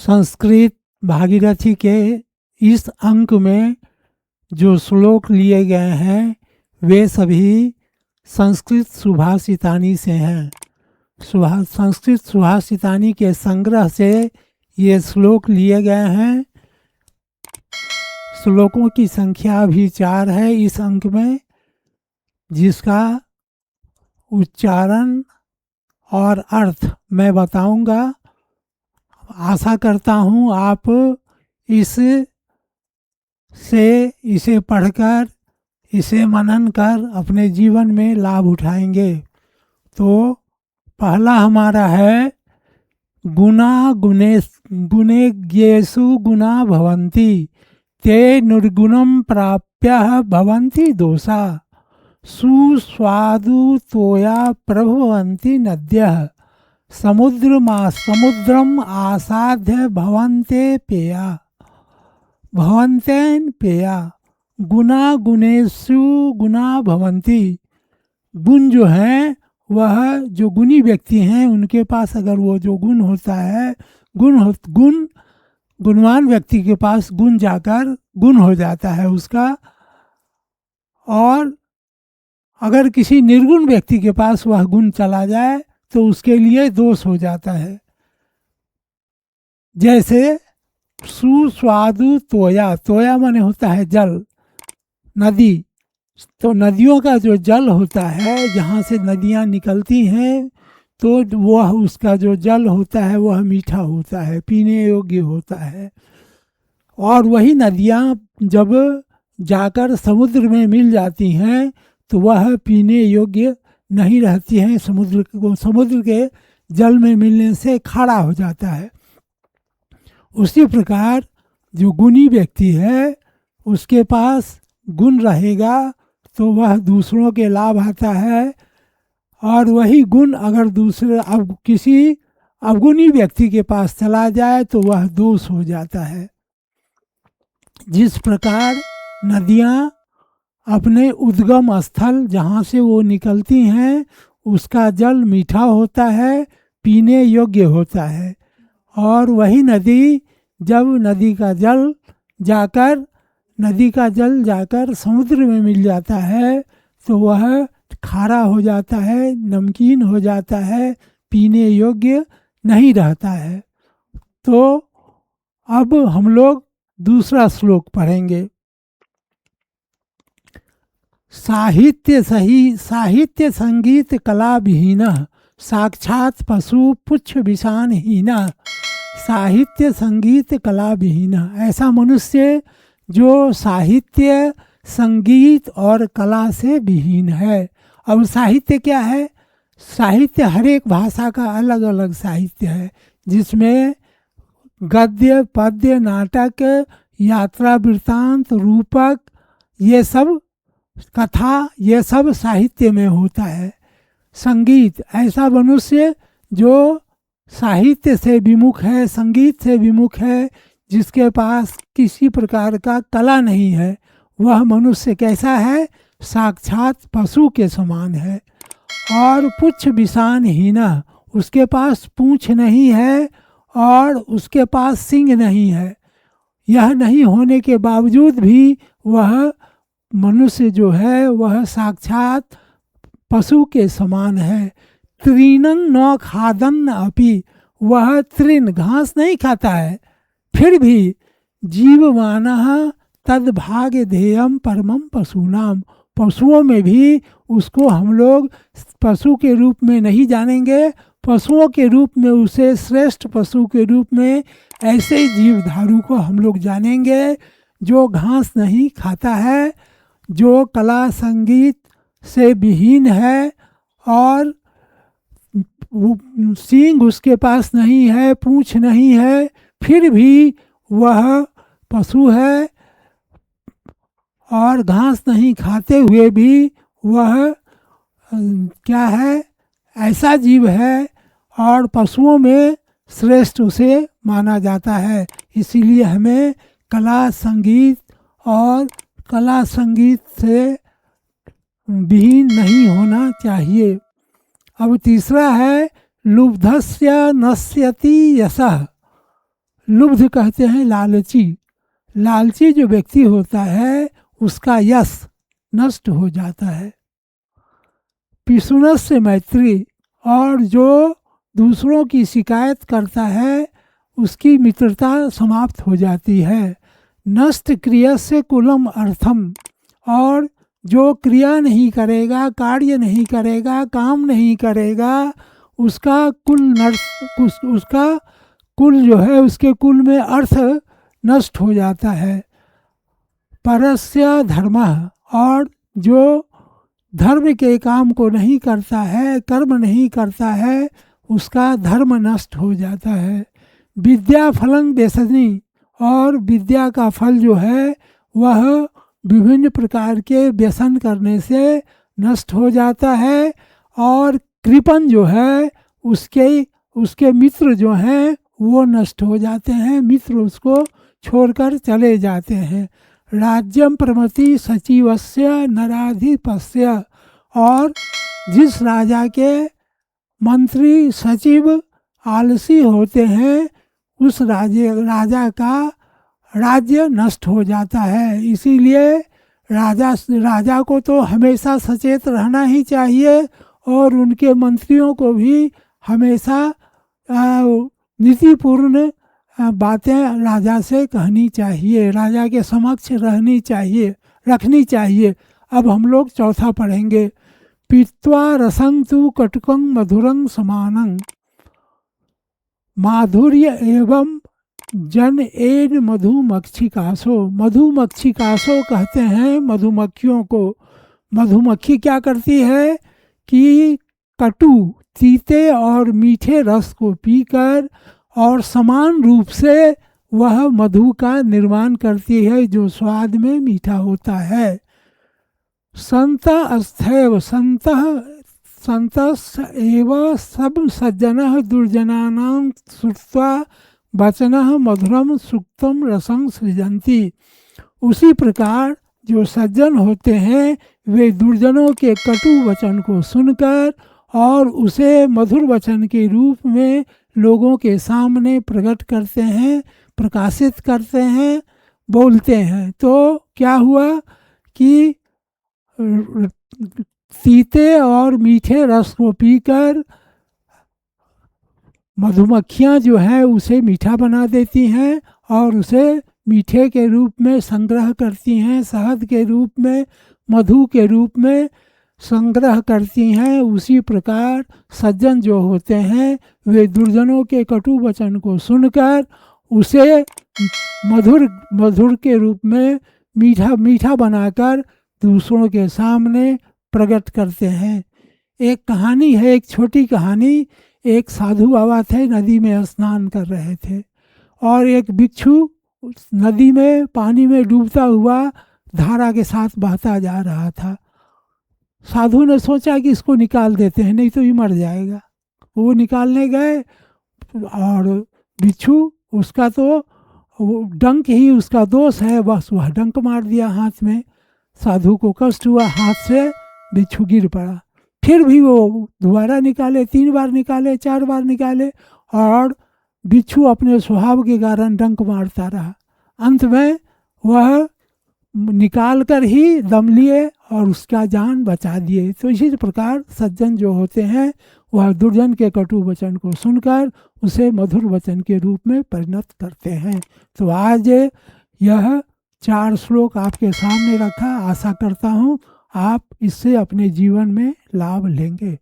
संस्कृत भागीरथी के इस अंक में जो श्लोक लिए गए हैं वे सभी संस्कृत सुभाषितानी से हैं। संस्कृत सुभाषितानी के संग्रह से ये श्लोक लिए गए हैं। श्लोकों की संख्या भी 4 है इस अंक में, जिसका उच्चारण और अर्थ मैं बताऊंगा। आशा करता हूँ आप इसे पढ़कर, इसे मनन कर अपने जीवन में लाभ उठाएंगे। तो पहला हमारा है गुणेज्ञेषु गुणा भवन्ति ते निर्गुणं प्राप्य भवन्ति दोषा सुस्वादु तोया प्रभवन्ति नद्यः समुद्रम आसाद्य भवन्तेन पेया गुणा गुणेषु गुणा भवन्ति। गुण जो हैं वह जो गुणी व्यक्ति हैं उनके पास अगर वो जो गुण होता है, गुणवान व्यक्ति के पास गुण जाकर गुण हो जाता है उसका, और अगर किसी निर्गुण व्यक्ति के पास वह गुण चला जाए तो उसके लिए दोष हो जाता है। जैसे सुस्वादु तोया माने होता है जल, नदी। तो नदियों का जो जल होता है, जहाँ से नदियाँ निकलती हैं, तो वह उसका जो जल होता है वह मीठा होता है, पीने योग्य होता है। और वही नदियाँ जब जाकर समुद्र में मिल जाती हैं तो वह पीने योग्य नहीं रहती हैं। समुद्र के जल में मिलने से खारा हो जाता है। उसी प्रकार जो गुणी व्यक्ति है उसके पास गुण रहेगा तो वह दूसरों के लाभ आता है, और वही गुण अगर किसी अवगुणी व्यक्ति के पास चला जाए तो वह दोष हो जाता है। जिस प्रकार नदियाँ अपने उद्गम स्थल जहाँ से वो निकलती हैं उसका जल मीठा होता है, पीने योग्य होता है, और वही नदी जब नदी का जल जाकर समुद्र में मिल जाता है तो वह खारा हो जाता है, नमकीन हो जाता है, पीने योग्य नहीं रहता है। तो अब हम लोग दूसरा श्लोक पढ़ेंगे। साहित्य संगीत कला विहीनः साक्षात पशु पुच्छ विषानहीनः। साहित्य संगीत कला विहीनः, ऐसा मनुष्य जो साहित्य संगीत और कला से विहीन है। अब साहित्य क्या है? साहित्य हर एक भाषा का अलग अलग साहित्य है, जिसमें गद्य, पद्य, नाटक, यात्रा वृत्तांत, रूपक, ये सब कथा, ये सब साहित्य में होता है। संगीत, ऐसा मनुष्य जो साहित्य से विमुख है, संगीत से विमुख है, जिसके पास किसी प्रकार का कला नहीं है, वह मनुष्य कैसा है? साक्षात पशु के समान है। और पुच्छ विषानहीनः, उसके पास पूंछ नहीं है और उसके पास सींग नहीं है। यह नहीं होने के बावजूद भी वह मनुष्य जो है वह साक्षात पशु के समान है। तृणं न खादन् अपि, वह तृण घास नहीं खाता है, फिर भी जीवमानः तद्भाग्य ध्येयं परमं पशूनाम। पशुओं में भी उसको हम लोग पशु के रूप में नहीं जानेंगे, पशुओं के रूप में उसे श्रेष्ठ पशु के रूप में ऐसे जीवधारू को हम लोग जानेंगे जो घास नहीं खाता है, जो कला संगीत से विहीन है और सींग उसके पास नहीं है, पूंछ नहीं है, फिर भी वह पशु है, और घास नहीं खाते हुए भी वह क्या है? ऐसा जीव है, और पशुओं में श्रेष्ठ उसे माना जाता है। इसीलिए हमें कला संगीत से विहीन नहीं होना चाहिए। अब तीसरा है लुब्धस्य नश्यति यशः। लुब्ध कहते हैं लालची। लालची जो व्यक्ति होता है उसका यश नष्ट हो जाता है। पिसुनस से मैत्री, और जो दूसरों की शिकायत करता है उसकी मित्रता समाप्त हो जाती है। नष्ट क्रिया से कुलम अर्थम, और जो क्रिया नहीं करेगा, कार्य नहीं करेगा, काम नहीं करेगा, उसका कुल उसका कुल जो है, उसके कुल में अर्थ नष्ट हो जाता है। परस्य धर्मः, और जो धर्म के काम को नहीं करता है, कर्म नहीं करता है, उसका धर्म नष्ट हो जाता है। विद्या फलं व्यसनी, और विद्या का फल जो है वह विभिन्न प्रकार के व्यसन करने से नष्ट हो जाता है। और कृपण जो है उसके मित्र जो हैं वो नष्ट हो जाते हैं, मित्र उसको छोड़कर चले जाते हैं। राज्यम प्रमति सचिवस्य नराधिपस्य, और जिस राजा के मंत्री सचिव आलसी होते हैं उस राजा का राज्य नष्ट हो जाता है। इसीलिए राजा को तो हमेशा सचेत रहना ही चाहिए, और उनके मंत्रियों को भी हमेशा नीतिपूर्ण बातें राजा से कहनी चाहिए, राजा के समक्ष रखनी चाहिए। अब हम लोग चौथा पढ़ेंगे। पीत्वा रसं तु कटुकं मधुरं समानं, माधुर्य एवं जन एन मधुमक्षिकासो। मधुमक्षिकासो कहते हैं मधुमक्खियों को। मधुमक्खी क्या करती है कि कटु, तीते और मीठे रस को पीकर और समान रूप से वह मधु का निर्माण करती है जो स्वाद में मीठा होता है। संत अस्थैव संत एव सब सज्जन दुर्जनानां श्रुत्वा वचनः मधुरम सुक्तम रसं सृजन्ति। उसी प्रकार जो सज्जन होते हैं वे दुर्जनों के कटु वचन को सुनकर और उसे मधुर वचन के रूप में लोगों के सामने प्रकट करते हैं, प्रकाशित करते हैं, बोलते हैं। तो क्या हुआ कि तीते और मीठे रस को पीकर मधुमक्खियाँ जो है उसे मीठा बना देती हैं और उसे मीठे के रूप में संग्रह करती हैं, शहद के रूप में, मधु के रूप में संग्रह करती हैं। उसी प्रकार सज्जन जो होते हैं वे दुर्जनों के कटु वचन को सुनकर उसे मधुर के रूप में मीठा बनाकर दूसरों के सामने प्रकट करते हैं। एक कहानी है, एक छोटी कहानी। एक साधु बाबा थे, नदी में स्नान कर रहे थे और एक बिच्छू नदी में पानी में डूबता हुआ धारा के साथ बहता जा रहा था। साधु ने सोचा कि इसको निकाल देते हैं, नहीं तो ये मर जाएगा। वो निकालने गए और बिच्छू, उसका तो डंक ही उसका दोष है, बस वह डंक मार दिया हाथ में। साधु को कष्ट हुआ, हाथ से बिच्छू गिर पड़ा। फिर भी वो दोबारा निकाले, 3 बार निकाले, 4 बार निकाले और बिच्छू अपने स्वभाव के कारण डंक मारता रहा। अंत में वह निकाल कर ही दम लिए और उसका जान बचा दिए। तो इसी प्रकार सज्जन जो होते हैं वह दुर्जन के कटु वचन को सुनकर उसे मधुर वचन के रूप में परिणत करते हैं। तो आज यह 4 श्लोक आपके सामने रखा। आशा करता हूँ आप इससे अपने जीवन में लाभ लेंगे।